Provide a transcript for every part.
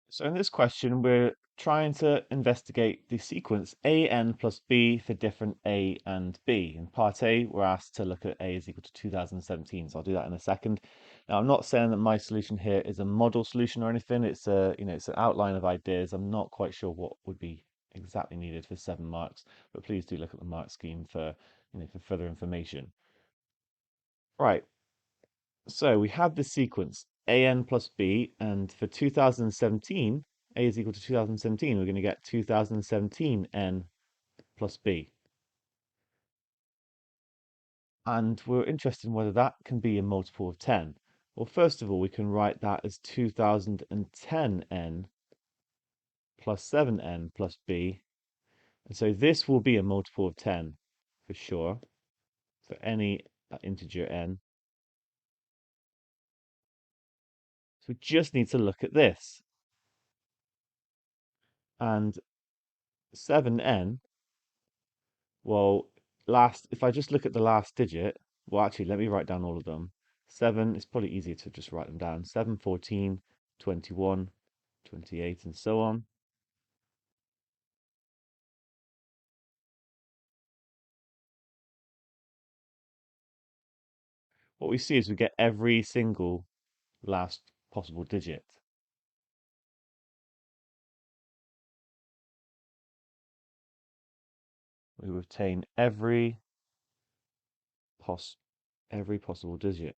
So in this question, we're trying to investigate the sequence an plus b for different a and b. In part A, we're asked to look at a is equal to 2017. So I'll do that in a second. Now, I'm not saying that my solution here is a model solution or anything. It's it's an outline of ideas. I'm not quite sure what would be exactly needed for 7 marks, but please do look at the mark scheme for, for further information. Right. So we have this sequence an plus b, and for 2017, a is equal to 2017, we're going to get 2017 n plus b. And we're interested in whether that can be a multiple of 10. Well, first of all, we can write that as 2010n plus 7n plus b. And so this will be a multiple of 10 for sure, for any integer n. So we just need to look at this. And 7n, well, if I just look at the last digit, well, actually, let me write down all of them. 7, it's probably easier to just write them down. 7, 14, 21, 28, and so on. What we see is we get every single last possible digit. We retain every possible digit.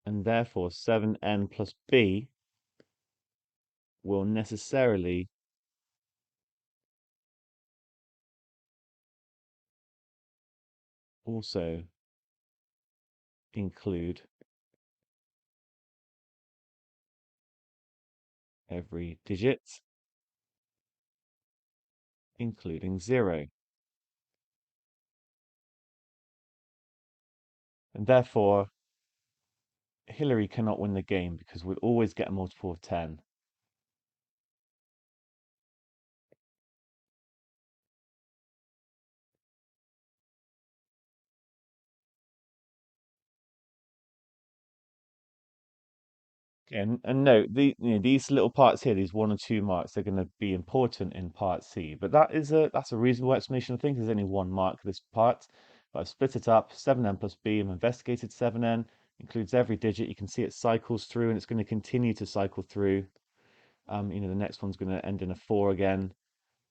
And therefore, 7n plus b will necessarily also include every digit, including 0. And therefore, Hillary cannot win the game because we'll always get a multiple of 10. And note these little parts here, these 1 or 2 marks, are going to be important in part C. But that's a reasonable explanation. I think there's only 1 mark for this part. But I've split it up, 7n plus b. I've investigated 7n, includes every digit. You can see it cycles through, and it's going to continue to cycle through. The next one's going to end in a 4 again.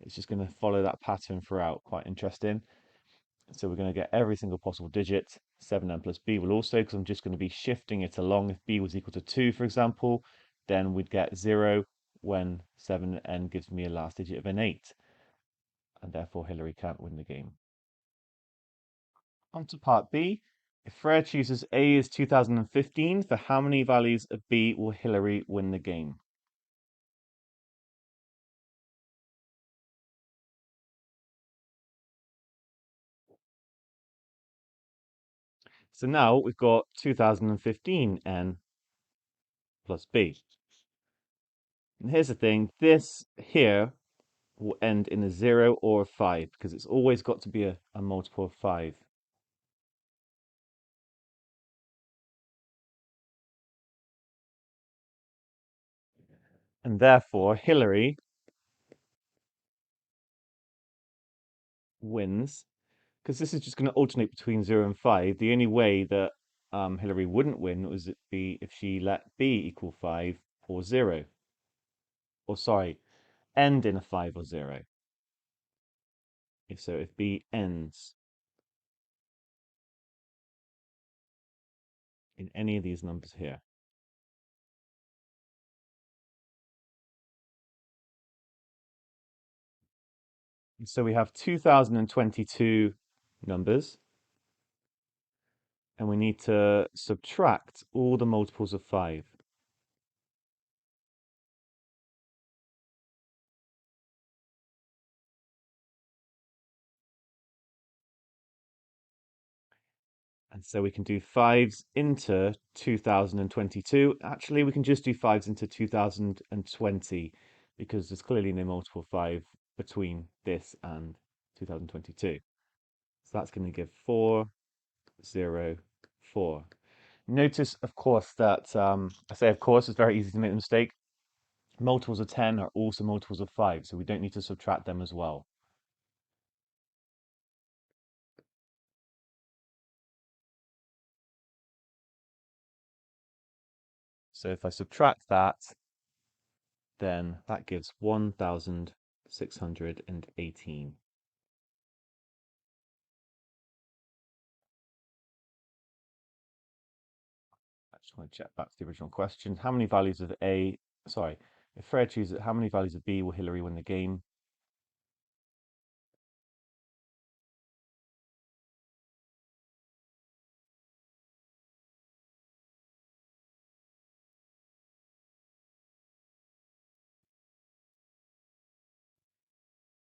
It's just going to follow that pattern throughout. Quite interesting. So we're going to get every single possible digit. 7n plus b will also, because I'm just going to be shifting it along. If b was equal to 2, for example, then we'd get 0 when 7n gives me a last digit of an 8. And therefore, Hillary can't win the game. On to part B. If Freya chooses A is 2015, for how many values of B will Hillary win the game? So now we've got 2015 n plus b. And here's the thing, this here will end in a 0 or a 5 because it's always got to be a multiple of 5. And therefore, Hillary wins because this is just going to alternate between 0 and 5. The only way that Hillary wouldn't win was it be if she let b equal 5 or 0. Or sorry, end in a 5 or 0. If b ends in any of these numbers here. So we have 2022 numbers, and we need to subtract all the multiples of 5. And so we can do 5s into 2022. Actually, we can just do 5s into 2020 because there's clearly no multiple 5 between this and 2022. So that's going to give 4, 0.04. Notice, of course, that I say, of course, it's very easy to make a mistake. Multiples of 10 are also multiples of 5, so we don't need to subtract them as well. So if I subtract that, then that gives 1,618. I just want to check back to the original question. How many values of A, sorry, if Fred chooses how many values of B will Hillary win the game?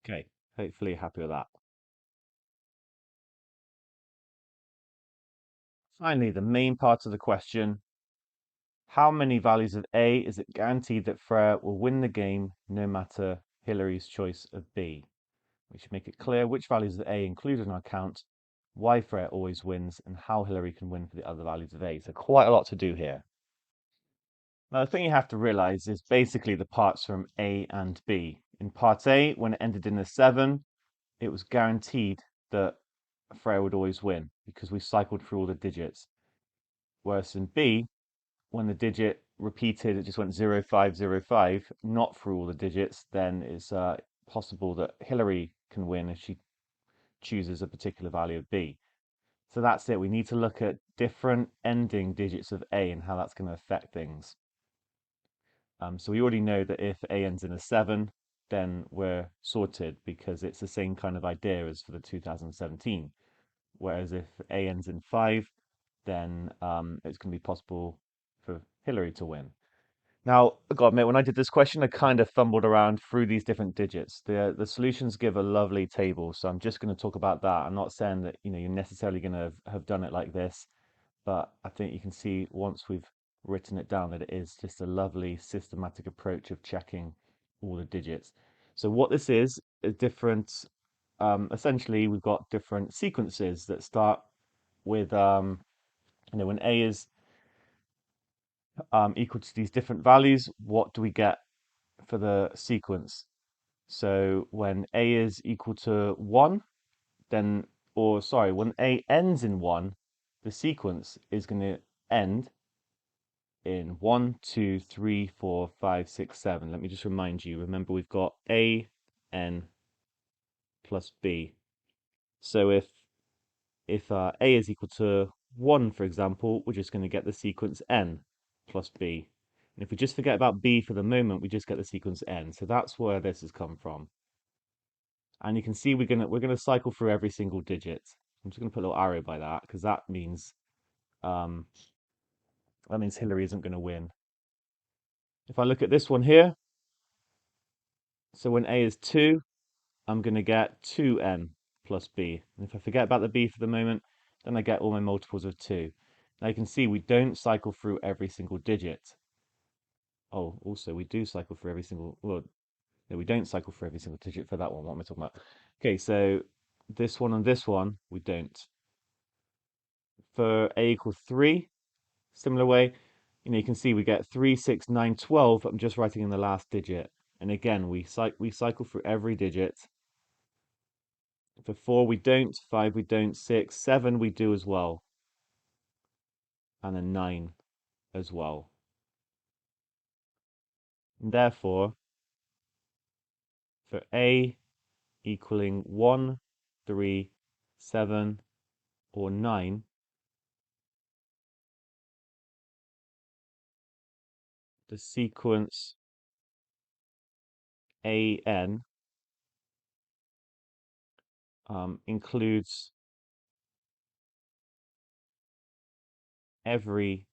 Okay, hopefully you're happy with that. Finally, the main part of the question. How many values of A is it guaranteed that Freya will win the game no matter Hillary's choice of B? We should make it clear which values of A included in our count, why Freya always wins, and how Hillary can win for the other values of A. So quite a lot to do here. Now, the thing you have to realize is basically the parts from A and B. In part A, when it ended in a 7, it was guaranteed that Freya would always win because we cycled through all the digits. Whereas in B, when the digit repeated, it just went 0505, not through all the digits, then it's possible that Hillary can win if she chooses a particular value of B. So that's it. We need to look at different ending digits of A and how that's going to affect things. So we already know that if A ends in a 7, then we're sorted because it's the same kind of idea as for the 2017. Whereas if A ends in 5, then it's going to be possible for Hillary to win. Now, I gotta admit, when I did this question, I kind of fumbled around through these different digits. The solutions give a lovely table, so I'm just going to talk about that. I'm not saying that you're necessarily going to have done it like this, but I think you can see once we've written it down that it is just a lovely systematic approach of checking all the digits. So what this is different. Essentially, we've got different sequences that start with when A is equal to these different values, what do we get for the sequence? So when A is equal to 1, then, or sorry, when A ends in 1, the sequence is going to end in 1, 2, 3, 4, 5, 6, 7. Let me just remind you. Remember, we've got A, N plus B. So if A is equal to 1, for example, we're just going to get the sequence N plus B. And if we just forget about B for the moment, we just get the sequence N. So that's where this has come from. And you can see we're gonna cycle through every single digit. I'm just gonna put a little arrow by that because um, that means Hillary isn't gonna win. If I look at this one here, so when A is 2, I'm gonna get 2n plus b. And if I forget about the b for the moment, then I get all my multiples of 2. Now you can see we don't cycle through every single digit. Oh, also we do cycle through every single, well, no, we don't cycle through every single digit for that one. What am I talking about? Okay, so this one and this one, we don't. For a equals 3, similar way, you can see we get 3, 6, 9, 12. I'm just writing in the last digit. And again, we cycle through every digit. For 4, we don't. 5, we don't. 6, 7, we do as well. And then 9 as well. And therefore, for A equaling 1, 3, 7, or 9, the sequence AN includes every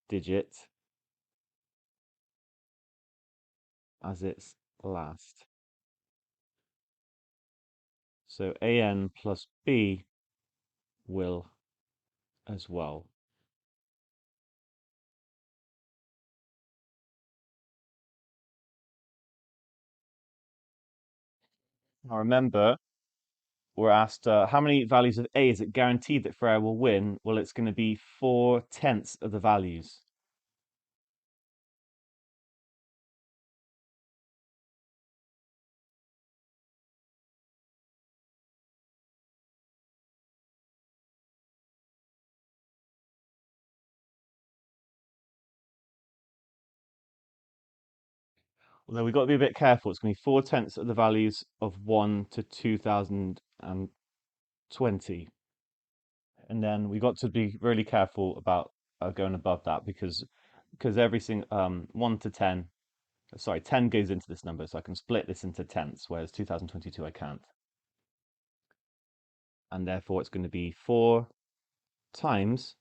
digit as its last. So AN plus B will as well. Now remember, we're asked how many values of A is it guaranteed that Freya will win? Well, it's going to be 4/10 of the values. Although we've got to be a bit careful. It's going to be 4/10 of the values of 1 to 2020. And then we got to be really careful about going above that because everything 1 to 10, sorry, 10 goes into this number, so I can split this into tenths, whereas 2022 I can't. And therefore it's going to be 4 times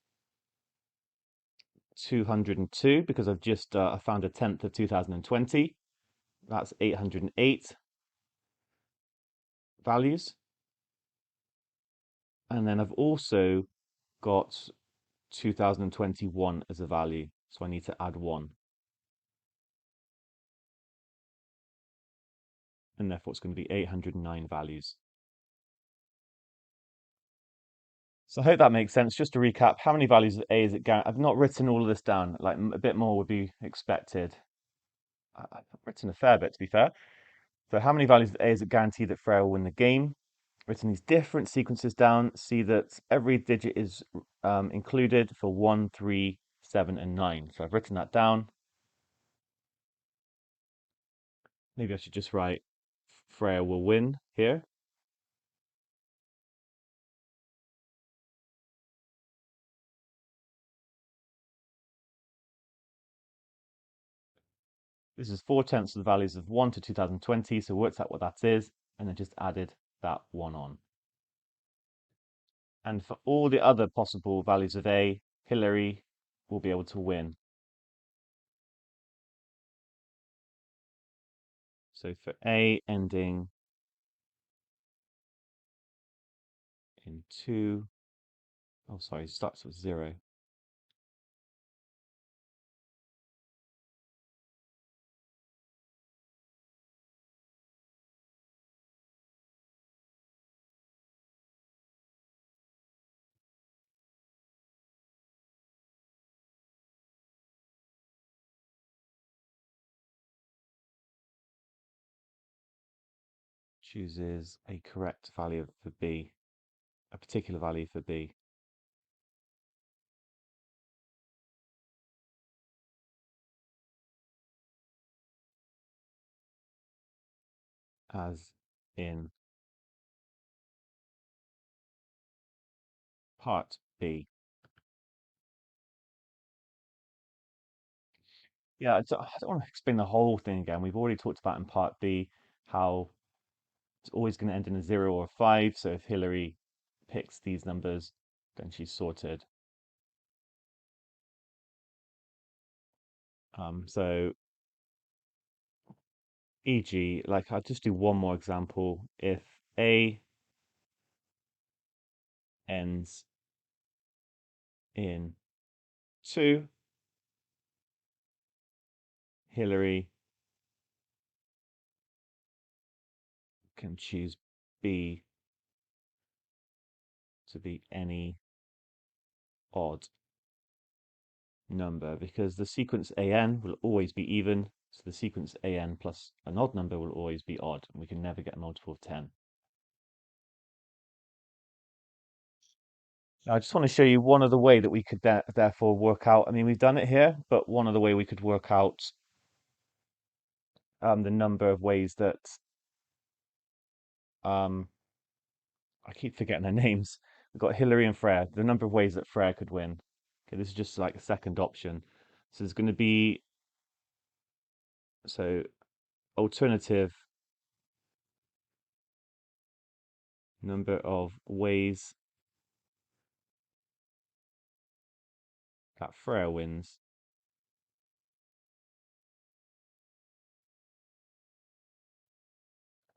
202 because I've just I found a tenth of 2020. That's 808 values. And then I've also got 2021 as a value, so I need to add 1. And therefore it's going to be 809 values. So I hope that makes sense. Just to recap, how many values of A is it guaranteed? I've not written all of this down, like a bit more would be expected. I've written a fair bit, to be fair. So how many values of A is it guaranteed that Freya will win the game? Written these different sequences down. See that every digit is included for 1, 3, 7, and 9. So I've written that down. Maybe I should just write Freya will win here. This is 4/10 of the values of 1 to 2020, so worked out what that is, and then just added that 1 on. And for all the other possible values of A, Hillary will be able to win. So for A ending in 2, oh sorry, it starts with 0. Chooses a correct value for B, a particular value for B, as in part B. Yeah, I don't want to explain the whole thing again. We've already talked about in part B how it's always going to end in a 0 or a 5. So if Hillary picks these numbers, then she's sorted. So e.g., like I'll just do one more example. If A ends in 2, Hillary can choose B to be any odd number because the sequence AN will always be even, so the sequence AN plus an odd number will always be odd, and we can never get a multiple of 10. Now, I just want to show you one other way that we could therefore work out. I mean, we've done it here, but one other way we could work out the number of ways that um, I keep forgetting their names. We've got Hillary and Freya, the number of ways that Freya could win. Okay, this is just like a second option. So there's going to be, so alternative number of ways that Freya wins.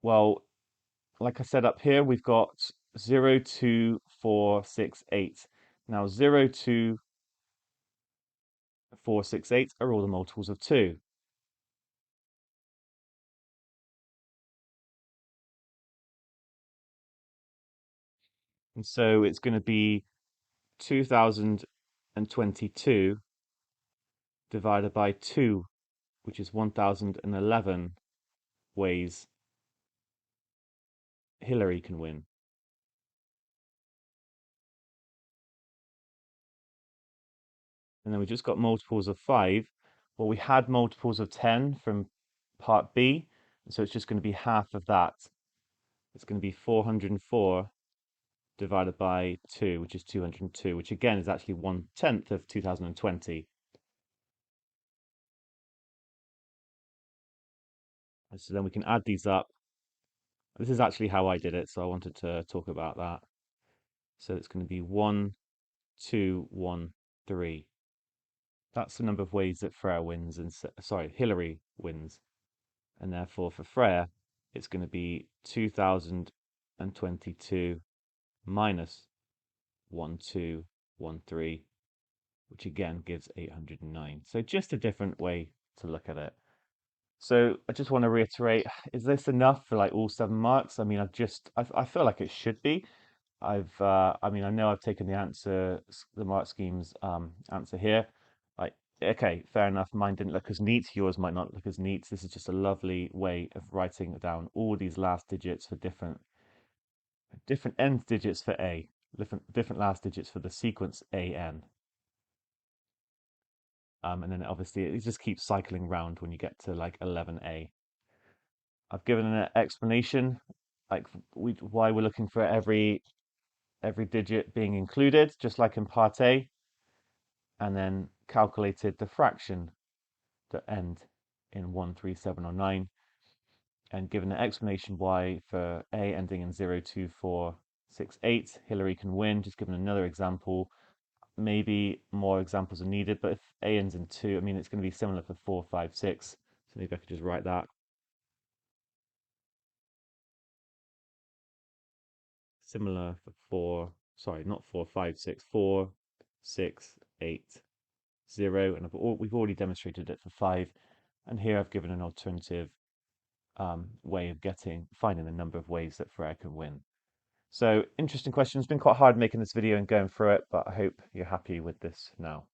Well, like I said up here, we've got 0, 2, 4, 6, 8. Now 0, 2, 4, 6, 8 are all the multiples of 2. And so it's going to be 2022 divided by 2, which is 1011 ways Hillary can win. And then we just got multiples of 5. Well, we had multiples of 10 from part B, so it's just going to be half of that. It's going to be 404 divided by 2, which is 202, which again is actually 1/10 of 2020. And so then we can add these up. This is actually how I did it, so I wanted to talk about that. So it's going to be 1, 2, 1, 3. That's the number of ways that Freya wins, and sorry, Hillary wins. And therefore for Freya, it's going to be 2022 minus 1213, which again gives 809. So just a different way to look at it. So I just want to reiterate, is this enough for like all 7 marks? I mean, I feel like it should be. I mean, I know I've taken the the mark scheme's answer here. Like, okay, fair enough. Mine didn't look as neat. Yours might not look as neat. This is just a lovely way of writing down all these last digits for different end digits for A, different last digits for the sequence AN. And then obviously it just keeps cycling round when you get to like 11A. I've given an explanation, like why we're looking for every digit being included, just like in part A, and then calculated the fraction that end in 1, 3, 7, or 9, and given an explanation why for A ending in 0, 2, 4, 6, 8, Hillary can win, just given another example. Maybe more examples are needed, but if A ends in 2, I mean, it's going to be similar for 4, 5, 6. So maybe I could just write that. Similar for 4, sorry, not 4, 5, 6, 4, 6, 8, 0. And we've already demonstrated it for 5. And here I've given an alternative way of finding the number of ways that Freya can win. So interesting question. It's been quite hard making this video and going through it, but I hope you're happy with this now.